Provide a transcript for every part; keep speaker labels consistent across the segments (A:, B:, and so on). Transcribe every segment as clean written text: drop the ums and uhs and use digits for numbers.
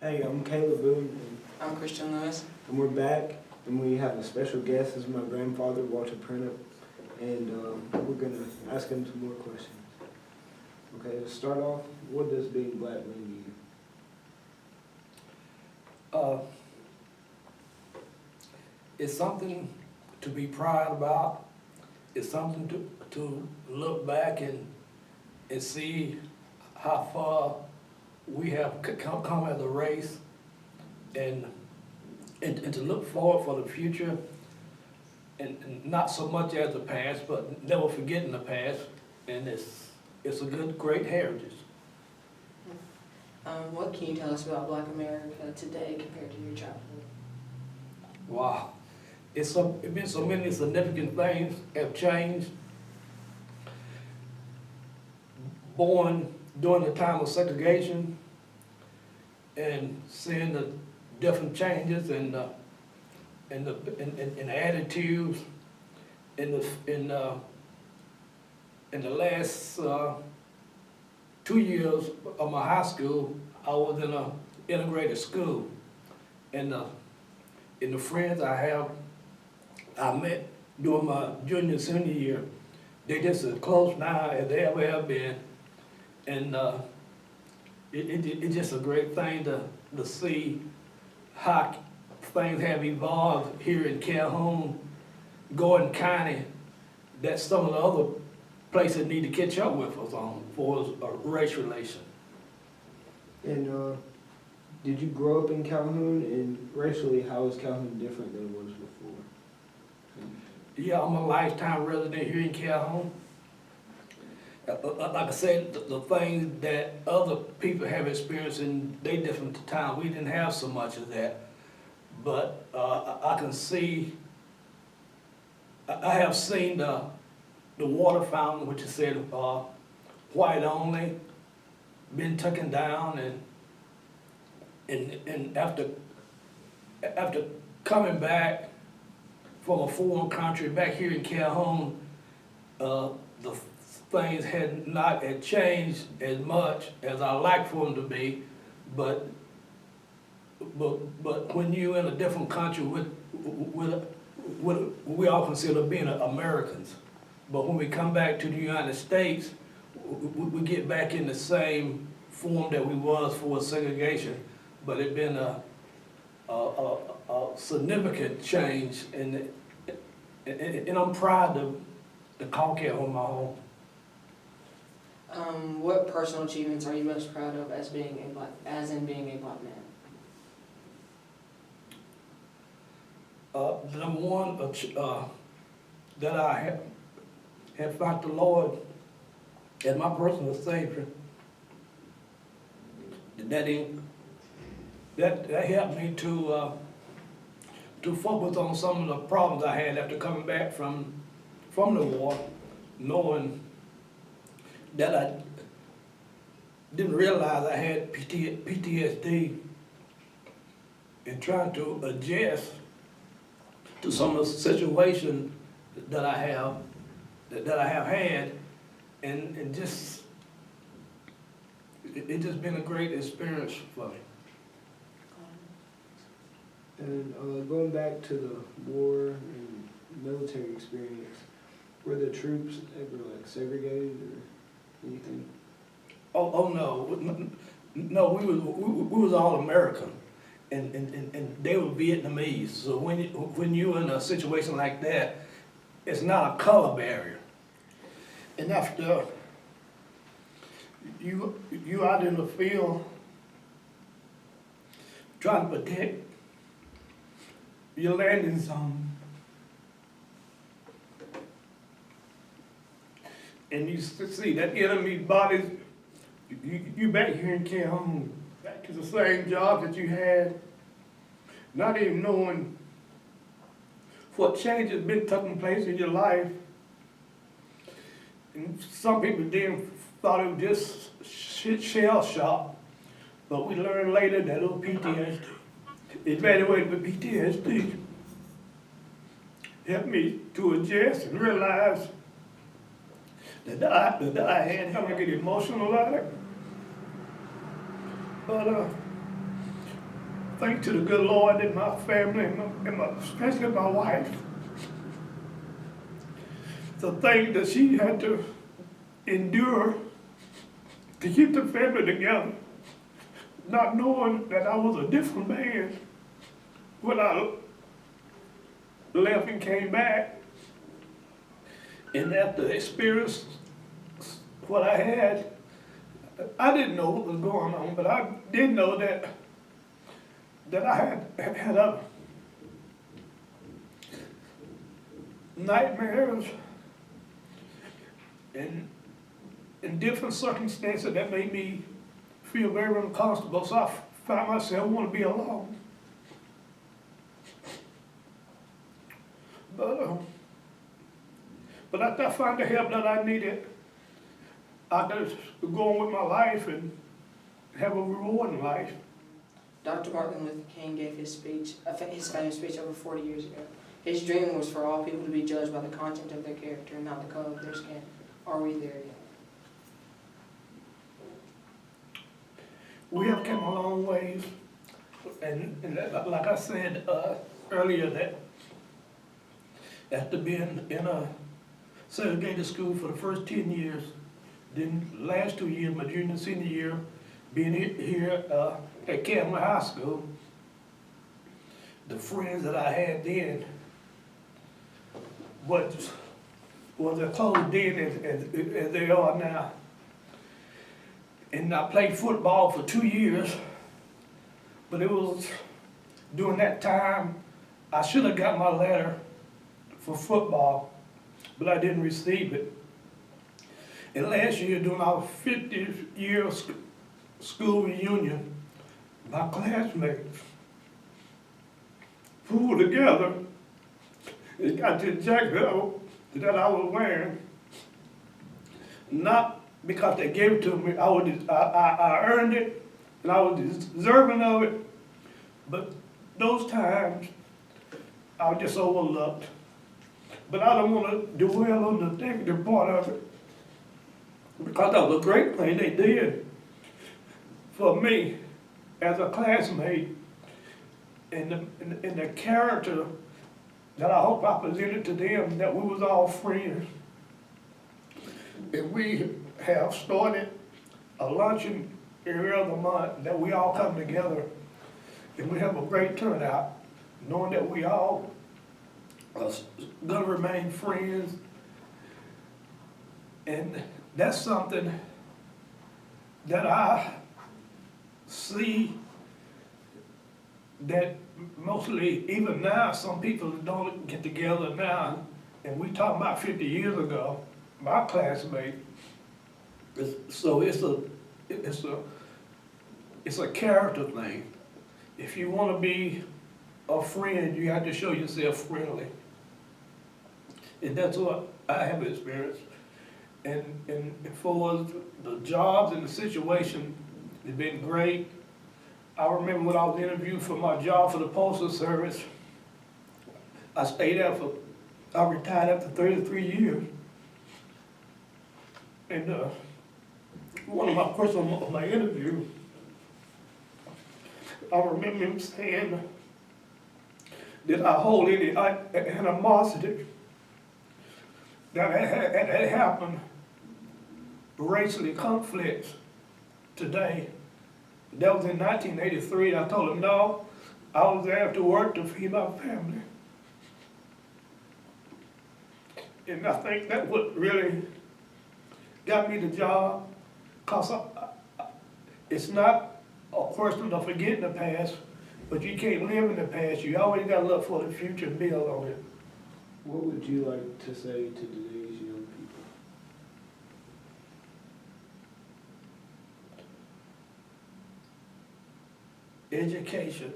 A: Hey, I'm Caleb Boone,
B: I'm Christian Lewis.
A: and we're back, and we have a special guest. This is my grandfather, Walter Prentup, and we're going to ask him some more questions. Okay, to start off, what does being black mean to you?
C: It's something to be proud about. It's something to look back and see how far we have come as a race, and to look forward for the future, and not so much as the past, but never forgetting the past. And it's a great heritage.
B: What can you tell us about Black America today compared to your childhood?
C: Wow. It's been so many significant things have changed. Born during the time of segregation and seeing the different changes and the attitudes in the last 2 years of my high school. I was in an integrated school, and the friends I met during my junior, senior year, they just as close now as they ever have been. And it's just a great thing to see how things have evolved here in Calhoun, Gordon County, that some of the other places need to catch up with us on for race relation.
A: And did you grow up in Calhoun, and racially, how is Calhoun different than it was before?
C: Yeah, I'm a lifetime resident here in Calhoun. Like I said, the things that other people have experienced in their different towns, we didn't have so much of that. But I can see, I have seen the water fountain, which is said white only, been taken down, and after coming back from a foreign country back here in Calhoun, the things had changed as much as I like for them to be, but when you're in a different country with we all consider being Americans, but when we come back to the United States, we get back in the same form that we was for segregation, but it's been a significant change, and I'm proud to call Calhoun my home.
B: What personal achievements are you most proud of as being a black man?
C: Number one, that I have found the Lord as my personal Savior. That helped me to focus on some of the problems I had after coming back from the war, knowing that I didn't realize I had PTSD, and trying to adjust to some of the situations that I have had, and just it's just been a great experience for me.
A: And going back to the war and military experience, were the troops ever segregated or anything?
C: Oh no, we was all American, and they were Vietnamese. So when you're in a situation like that, it's not a color barrier. And after you out in the field trying to protect your landing zone, and you see that enemy bodies, you back here in Calhoun, back to the same job that you had, not even knowing what change has been taking place in your life. And some people didn't thought it was just shell shock, but we learned later that it was PTSD. Evaluated with PTSD helped me to adjust and realize that I had. I'm gonna get emotional about it, but
D: thanks to the good Lord and my family especially my wife. The thing that she had to endure to keep the family together, not knowing that I was a different man when I left and came back. And after experience what I had, I didn't know what was going on, but I did know that I had a nightmares and in different circumstances that made me feel very uncomfortable. So I found myself wanting to be alone. But after I found the help that I needed, I just go on with my life and have a rewarding life.
B: Dr. Martin Luther King gave his speech, his famous speech over 40 years ago. His dream was for all people to be judged by the content of their character and not the color of their skin. Are we there yet?
D: We have come a long ways, and like I said earlier, that after being in a segregated school for the first 10 years, then last 2 years, my junior and senior year, being here at Campbell High School, the friends that I had then was as close then as they are now. And I played football for 2 years, but it was during that time I should have got my letter for football, but I didn't receive it. And last year, during our 50th year school reunion, my classmates pulled together and got the jacket that I was wearing, not because they gave it to me. I earned it, and I was deserving of it, but those times I was just overlooked. But I don't want to dwell on the negative part of it, because that was a great thing they did for me as a classmate, and the character that I hope I presented to them, that we was all friends. And we have started a luncheon every other month that we all come together, and we have a great turnout, knowing that we all are gonna remain friends. And that's something that I see that mostly, even now, some people don't get together now, and we talk about 50 years ago, my classmate. So it's a character thing. If you want to be a friend, you have to show yourself friendly. And that's what I have experienced. And for the jobs and the situation, it's been great. I remember when I was interviewed for my job for the Postal Service, I retired after 33 years. And one of my questions on my interview, I remember him saying, did I hold any animosity that had happened, racially conflicts today? That was in 1983. I told him, no, I was there to work to feed my family. And I think that what really got me the job, because it's not a question of forgetting the past, but you can't live in the past. You always got to look for the future and build on it.
A: What would you like to say to today's young people?
D: Education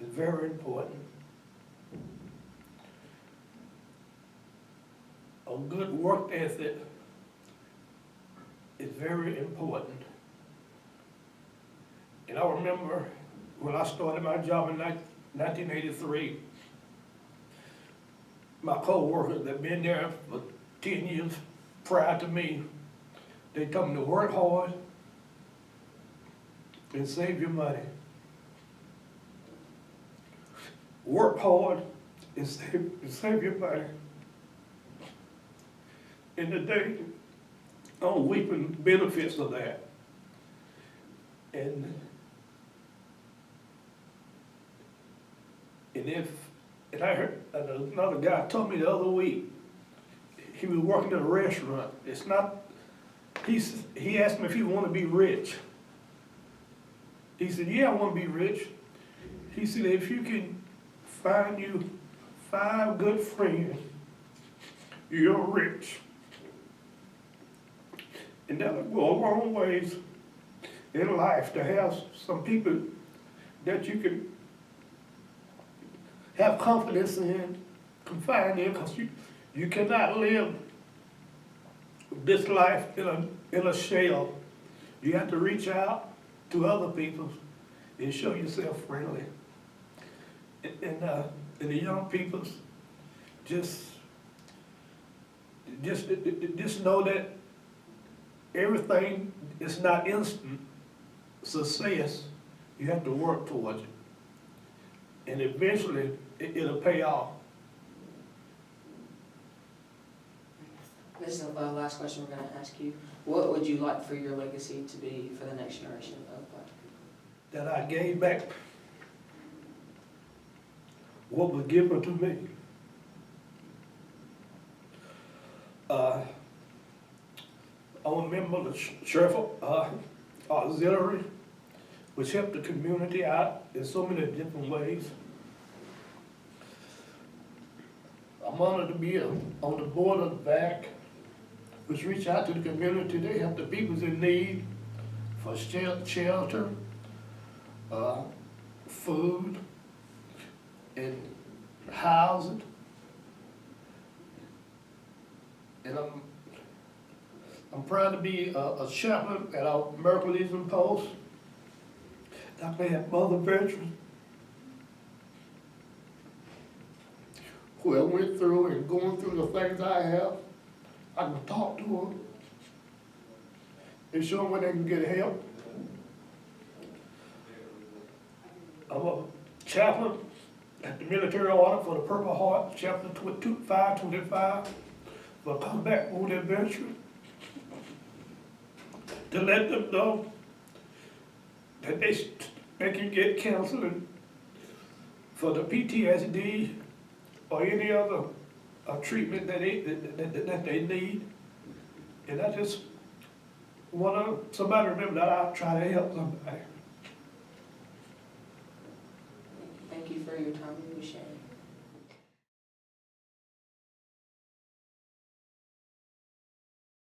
D: is very important. A good work ethic is very important. And I remember when I started my job in 1983, my co-workers that been there for 10 years prior to me, they told me to work hard and save your money. Work hard and save your money. And today, I'm reaping benefits of that. And I heard another guy told me the other week, he was working in a restaurant. It's not, he asked me if he wanted to be rich. He said, yeah, I want to be rich. He said, if you can find you 5 good friends, you're rich. And that will go a long ways in life to have some people that you can have confidence in, confide in, because you cannot live this life in a shell. You have to reach out to other people and show yourself friendly. And the young people just know that everything is not instant success. You have to work towards it. And eventually, it'll pay off.
B: This is the last question we're gonna ask you. What would you like for your legacy to be for the next generation of Black people?
D: That I gave back what was given to me. I'm a member of the Sheriff Auxiliary, which helped the community out in so many different ways. I'm honored to be on the board of the VAC, which reach out to the community. They help the people in need for shelter, food, and housing. And I'm proud to be a chaplain at our American Legion post. I may have other veterans who have went through and going through the things I have. I can talk to them and show them where they can get help. I'm a chaplain at the military order for the Purple Heart, chapter 525, for combat wounded veterans, to let them know that they can get counseling for the PTSD or any other treatment that they need. And I just want somebody to remember that I try to help somebody.
B: Thank you for your time and sharing.